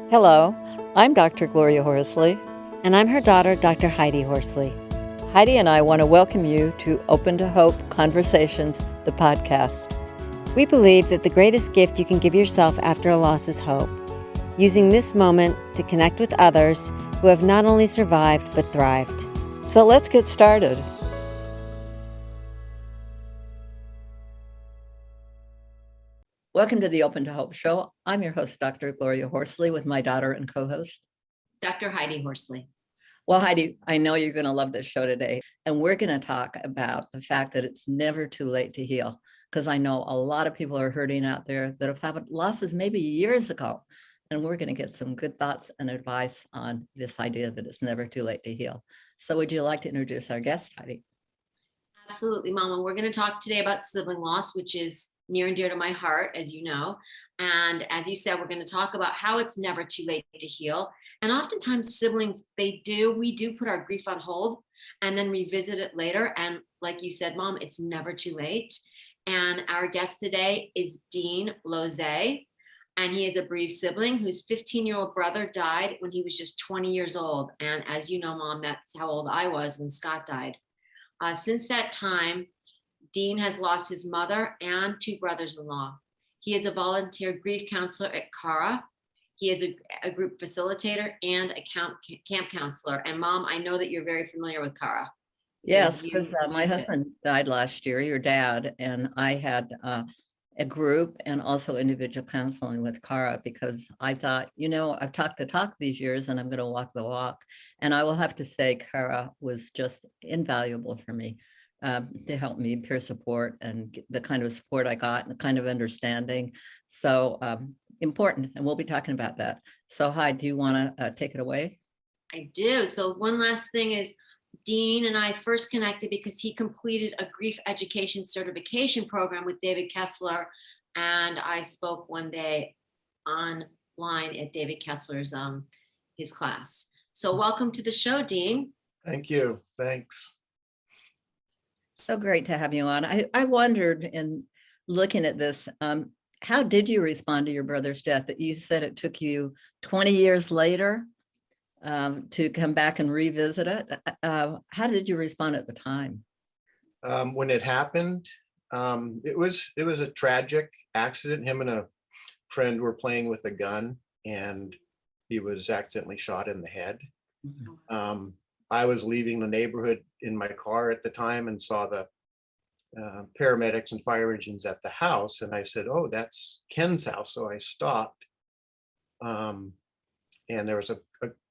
Hello, I'm Dr. Gloria Horsley. And I'm her daughter, Dr. Heidi Horsley. Heidi and I want to welcome you to Open to Hope Conversations, the podcast. We believe that the greatest gift you can give yourself after a loss is hope, using this moment to connect with others who have not only survived but thrived. So let's get started. Welcome to the Open to Hope show. I'm your host, Dr. Gloria Horsley, with my daughter and co-host, Dr. Heidi Horsley. Well, Heidi, I know you're going to love this show today, and we're going to talk about the fact that it's never too late to heal, because I know a lot of people are hurting out there that have had losses maybe years ago, and we're going to get some good thoughts and advice on this idea that it's never too late to heal. So would you like to introduce our guest, Heidi? Absolutely, Mama. We're going to talk today about sibling loss, which is near and dear to my heart, as you know. And as you said, we're going to talk about how it's never too late to heal. And oftentimes siblings, we do put our grief on hold and then revisit it later. And like you said, Mom, it's never too late. And our guest today is Dean Loze. And he is a bereaved sibling whose 15-year-old brother died when he was just 20 years old. And as you know, Mom, that's how old I was when Scott died. Since that time, Dean has lost his mother and two brothers-in-law. He is a volunteer grief counselor at CARA. He is a group facilitator and a camp counselor. And Mom, I know that you're very familiar with CARA. Yes, because my husband died last year, your dad, and I had a group and also individual counseling with CARA, because I thought, I've talked the talk these years and I'm going to walk the walk. And I will have to say CARA was just invaluable for me. To help me, peer support, and the kind of support I got and the kind of understanding. So important, and we'll be talking about that. So Heidi, do you want to take it away? I do. So one last thing is, Dean and I first connected because he completed a grief education certification program with David Kessler. And I spoke one day online at David Kessler's his class. So welcome to the show, Dean. Thank you. Thanks. So great to have you on. I wondered, in looking at this, how did you respond to your brother's death? That you said it took you 20 years later to come back and revisit it. How did you respond at the time? When it happened, it was a tragic accident. Him and a friend were playing with a gun, and he was accidentally shot in the head. Mm-hmm. I was leaving the neighborhood in my car at the time and saw the paramedics and fire engines at the house. And I said, "Oh, that's Ken's house." So I stopped. And there was a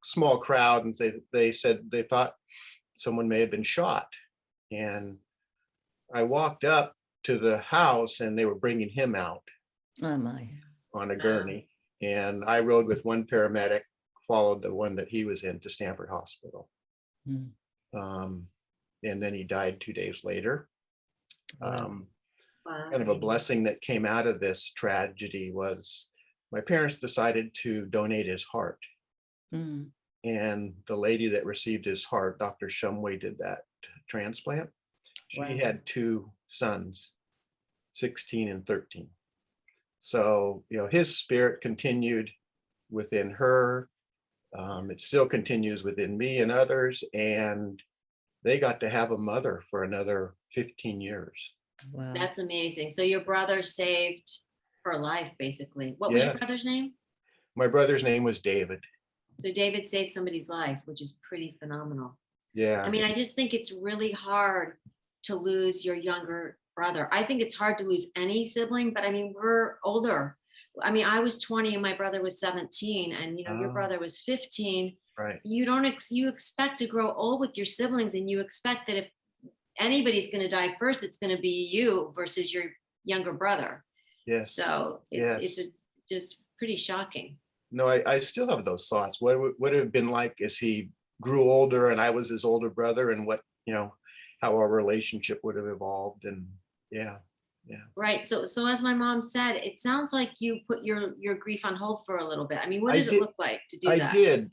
small crowd, and they said they thought someone may have been shot. And I walked up to the house and they were bringing him out. Oh my. On a gurney. And I rode with one paramedic, followed the one that he was in to Stanford Hospital. And then he died 2 days later. Kind of a blessing that came out of this tragedy was my parents decided to donate his heart. And the lady that received his heart, Dr. Shumway, did that transplant. She had two sons, 16 and 13. So, his spirit continued within her. It still continues within me and others, and they got to have a mother for another 15 years. Wow. That's amazing. So your brother saved her life, basically. What was your brother's name? My brother's name was David. So David saved somebody's life, which is pretty phenomenal. Yeah. I mean, I just think it's really hard to lose your younger brother. I think it's hard to lose any sibling, but I mean, we're older. I mean, I was 20 and my brother was 17, and your brother was 15. Right. You expect to grow old with your siblings, and you expect that if anybody's going to die first, it's going to be you versus your younger brother. Yes. So it's just pretty shocking. No, I still have those thoughts. What would it have been like as he grew older and I was his older brother, and what, how our relationship would have evolved. And yeah. Right. So as my mom said, it sounds like you put your grief on hold for a little bit. I mean, what did it look like to do that? I did.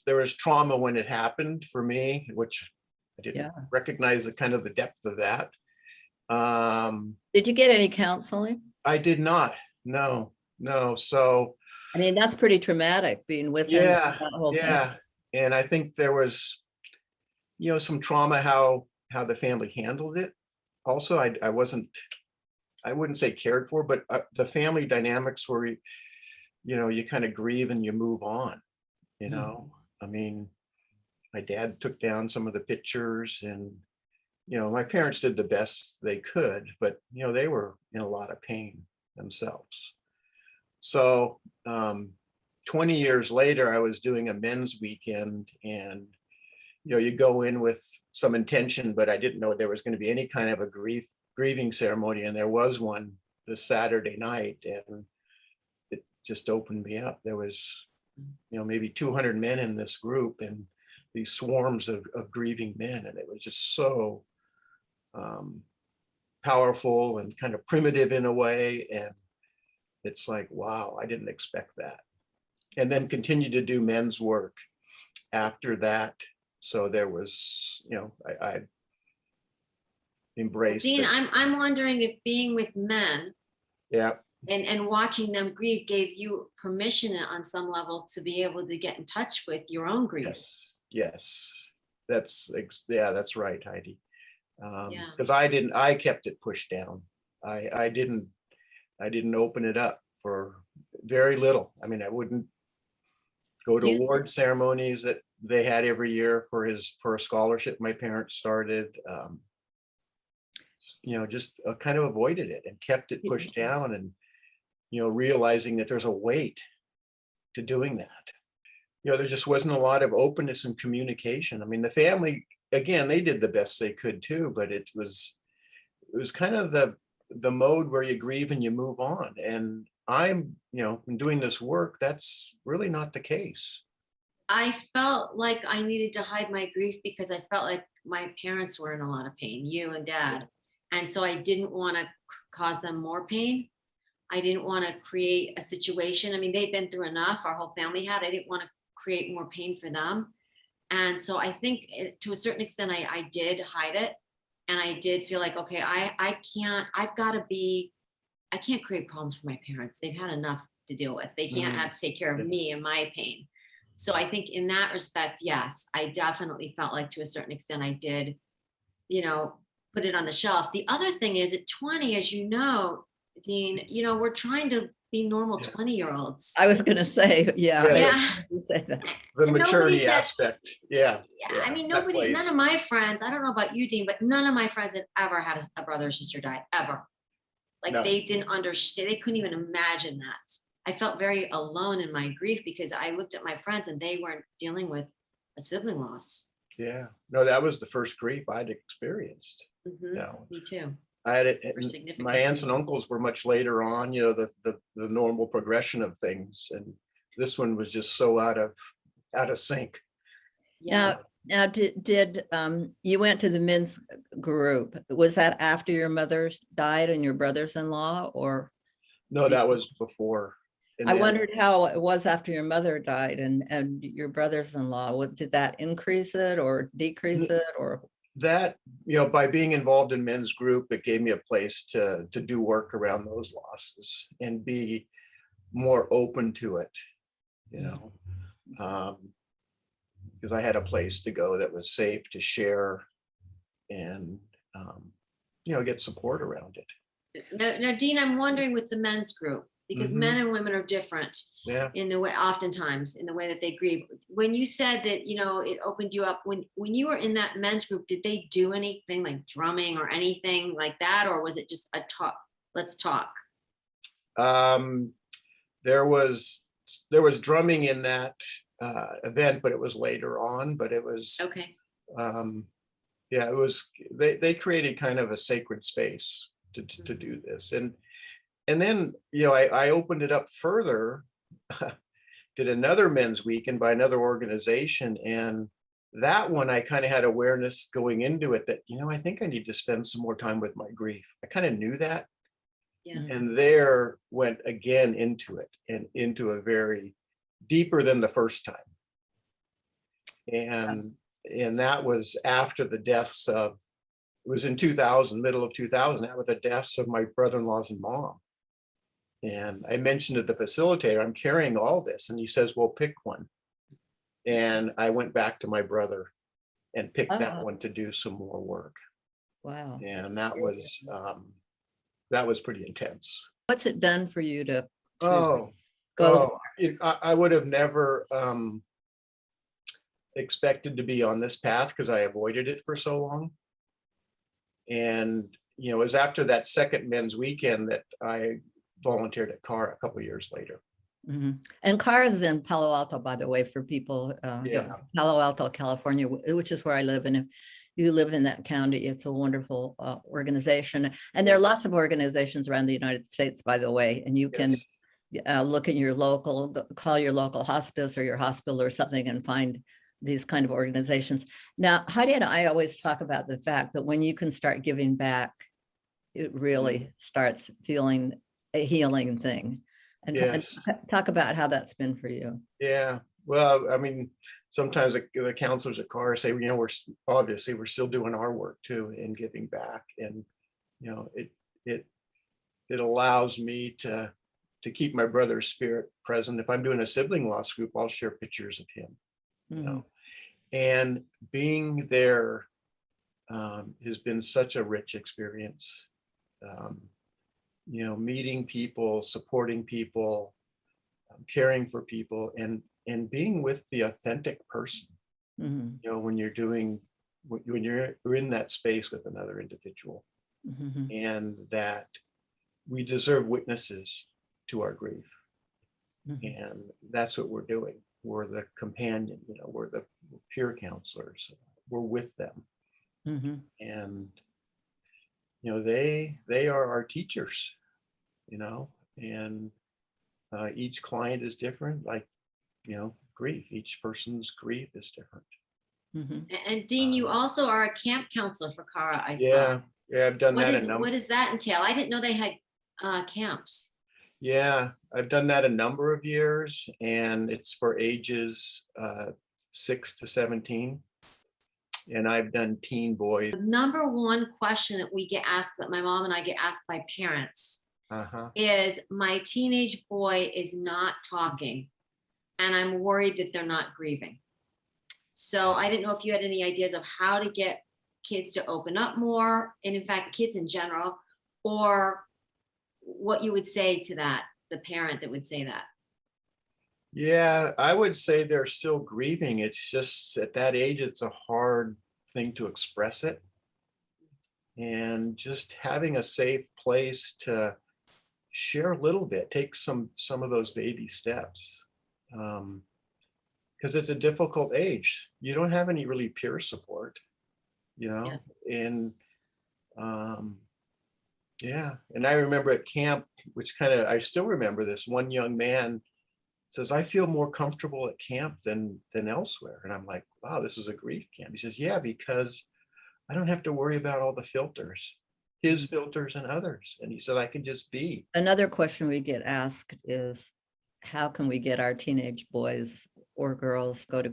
There was trauma when it happened for me, which I didn't recognize the kind of the depth of that. Did you get any counseling? I did not. No. no. So I mean, that's pretty traumatic being with him. yeah, That whole thing. yeah. And I think there was, some trauma how the family handled it. Also, I wouldn't say cared for, but the family dynamics where you kind of grieve and you move on. I mean, my dad took down some of the pictures, and my parents did the best they could, but they were in a lot of pain themselves. So 20 years later, I was doing a men's weekend, and you go in with some intention, but I didn't know there was going to be any kind of a grieving ceremony, and there was one this Saturday night, and it just opened me up. There was maybe 200 men in this group, and these swarms of grieving men, and it was just so powerful and kind of primitive in a way. And it's like, wow, I didn't expect that. And then continued to do men's work after that. So there was, I embraced Dean, it. I'm wondering if being with men Yeah. and watching them grieve gave you permission on some level to be able to get in touch with your own grief. Yes. That's right, Heidi. Yeah. Because I kept it pushed down. I didn't open it up for very little. I mean, I wouldn't go to award ceremonies that they had every year for a scholarship my parents started. Just kind of avoided it and kept it pushed down, and realizing that there's a weight to doing that. There just wasn't a lot of openness and communication. I mean, the family, again, they did the best they could too, but it was kind of the mode where you grieve and you move on. And I'm, in doing this work, that's really not the case. I felt like I needed to hide my grief because I felt like my parents were in a lot of pain, you and dad. And so I didn't want to cause them more pain. I didn't want to create a situation. I mean, they'd been through enough, our whole family had. I didn't want to create more pain for them. And so I think to a certain extent, I did hide it. And I did feel like, okay, I can't create problems for my parents. They've had enough to deal with. They can't have to take care of me and my pain. So I think in that respect, yes, I definitely felt like to a certain extent I did, put it on the shelf. The other thing is at 20, as you know, Dean, we're trying to be normal 20-year-olds. I was going to say, Yeah. Say that. The And maturity said, aspect. Yeah. I mean, none of my friends, I don't know about you, Dean, but none of my friends had ever had a brother or sister die, ever. Like No. They didn't understand. They couldn't even imagine that. I felt very alone in my grief because I looked at my friends and they weren't dealing with a sibling loss. Yeah. No, that was the first grief I'd experienced. Me too. I had it. Significant My aunts and uncles were much later on, the normal progression of things. And this one was just so out of sync. Yeah. Now, did you went to the men's group? Was that after your mother died and your brothers-in-law, or? No, that was before. I wondered how it was after your mother died and your brothers-in-law. Did that increase it or decrease it, or? That, by being involved in men's group, it gave me a place to do work around those losses and be more open to it, because I had a place to go that was safe to share and, get support around it. Now, Dean, I'm wondering with the men's group, because men and women are different in the way, oftentimes in the way that they grieve. When you said that, it opened you up, when you were in that men's group, did they do anything like drumming or anything like that? Or was it just a talk? Let's talk. There was drumming in that event, but it was later on, but it was, okay. It was, they created kind of a sacred space to do this. And then, I opened it up further, did another men's weekend by another organization. And that one, I kind of had awareness going into it that, I think I need to spend some more time with my grief. I kind of knew that. Yeah. And there went again into it and into a very deeper than the first time. And that was after the deaths of, it was in 2000, middle of 2000, that was the deaths of my brother-in-laws and mom. And I mentioned to the facilitator, I'm carrying all this. And he says, well, pick one. And I went back to my brother and picked that Oh. one to do some more work. Wow. And that was pretty intense. What's it done for you to Oh, go? I would have never expected to be on this path because I avoided it for so long. And, it was after that second men's weekend that I volunteered at CAR a couple of years later. Mhm. And CAR is in Palo Alto, by the way, for people, Yeah. Palo Alto, California, which is where I live. And if you live in that county, it's a wonderful organization. And there are lots of organizations around the United States, by the way, and you can look at your local, call your local hospice or your hospital or something and find these kind of organizations. Now, Heidi and I always talk about the fact that when you can start giving back, it really starts feeling a healing thing. And Yes. talk about how that's been for you. Yeah. Well, I mean, sometimes the counselors at CAR say, we're still doing our work too and giving back. And, it allows me to keep my brother's spirit present. If I'm doing a sibling loss group, I'll share pictures of him, and being there has been such a rich experience. Meeting people, supporting people, caring for people, and being with the authentic person. Mm-hmm. When you're in that space with another individual, Mm-hmm. and that we deserve witnesses to our grief. Mm-hmm. And that's what we're doing. We're the companion, we're the peer counselors. We're with them. Mm-hmm. And they are our teachers, and each client is different, like grief, each person's grief is different. Mm-hmm. And Dean, you also are a camp counselor for CARA, I Yeah, saw. I've done that. What does that entail? I didn't know they had camps. Yeah, I've done that a number of years, and it's for ages 6 to 17. And I've done teen boys. The number one question that we get asked, that my mom and I get asked by parents, is my teenage boy is not talking, and I'm worried that they're not grieving. So I didn't know if you had any ideas of how to get kids to open up more, and in fact, kids in general, or what you would say to that, the parent that would say that. Yeah, I would say they're still grieving. It's just at that age, it's a hard thing to express it. And just having a safe place to share a little bit, take some of those baby steps. Because it's a difficult age. You don't have any really peer support, and and I remember at camp, which I still remember this, one young man says, I feel more comfortable at camp than elsewhere. And I'm like, wow, this is a grief camp. He says, yeah, because I don't have to worry about all the filters, his filters and others. And he said, I can just be. Another question we get asked is, how can we get our teenage boys or girls go to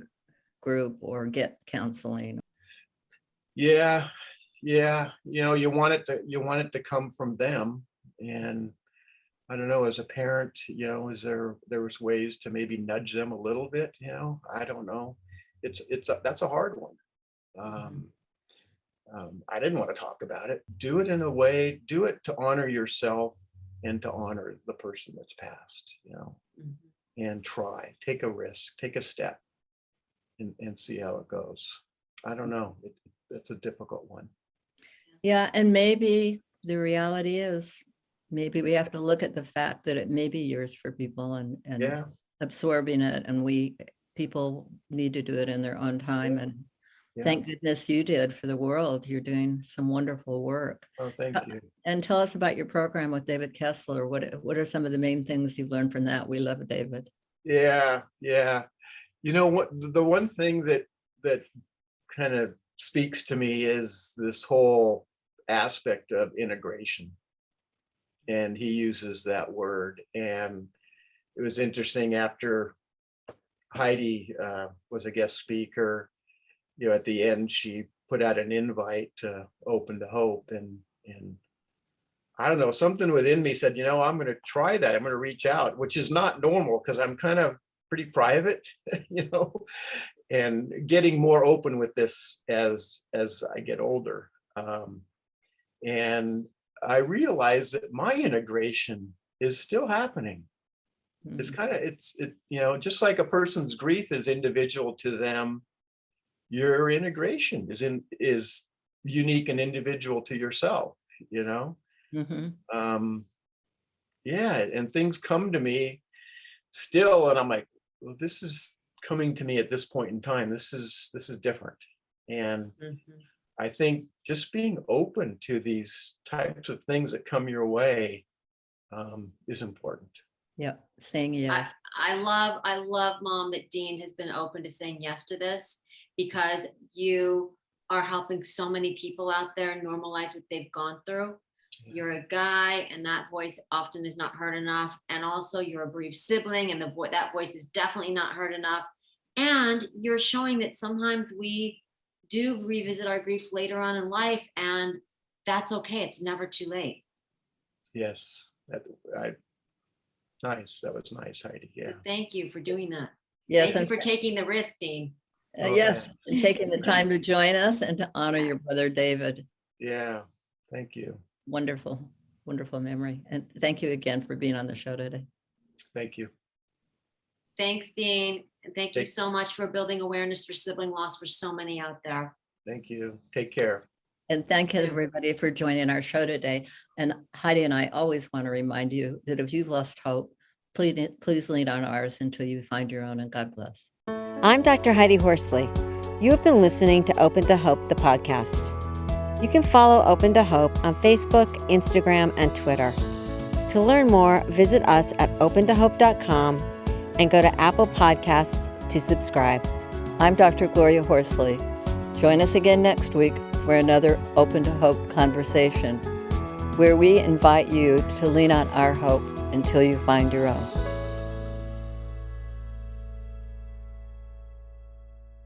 group or get counseling? Yeah. You want it to come from them. And I don't know, as a parent, is there was ways to maybe nudge them a little bit, I don't know. That's a hard one. I didn't want to talk about it. Do it in a way, do it to honor yourself and to honor the person that's passed, and take a risk, take a step and see how it goes. I don't know. It's a difficult one. Yeah. And maybe the reality is, maybe we have to look at the fact that it may be years for people and absorbing it. And people need to do it in their own time. And thank goodness you did for the world. You're doing some wonderful work. Oh, thank you. And tell us about your program with David Kessler. What are some of the main things you've learned from that? We love David. Yeah. What the one thing that kind of speaks to me is this whole aspect of integration. And he uses that word. And it was interesting, after Heidi was a guest speaker, at the end, she put out an invite to Open to Hope. And I don't know, something within me said, I'm going to try that. I'm going to reach out, which is not normal because I'm kind of pretty private, and getting more open with this as I get older. And I realized that my integration is still happening. It's just like a person's grief is individual to them, your integration is unique and individual to yourself, and things come to me still, and I'm like, well, this is coming to me at this point in time. This is different. And I think just being open to these types of things that come your way is important. Yeah, saying yes. I love, Mom, that Dean has been open to saying yes to this, because you are helping so many people out there normalize what they've gone through. You're a guy, and that voice often is not heard enough. And also you're a bereaved sibling, and that voice is definitely not heard enough. And you're showing that sometimes we do revisit our grief later on in life, and that's okay. It's never too late. Yes. Nice. That was nice, Heidi. Yeah. So thank you for doing that. Yes. Thank you for taking the risk, Dean. Yes. And taking the time to join us and to honor your brother, David. Yeah. Thank you. Wonderful, wonderful memory. And thank you again for being on the show today. Thank you. Thanks, Dean. And thank you so much for building awareness for sibling loss for so many out there. Thank you. Take care. And thank everybody for joining our show today. And Heidi and I always want to remind you that if you've lost hope, please lean on ours until you find your own, and God bless. I'm Dr. Heidi Horsley. You have been listening to Open to Hope, the podcast. You can follow Open to Hope on Facebook, Instagram, and Twitter. To learn more, visit us at opentohope.com and go to Apple Podcasts to subscribe. I'm Dr. Gloria Horsley. Join us again next week for another Open to Hope conversation, where we invite you to lean on our hope until you find your own.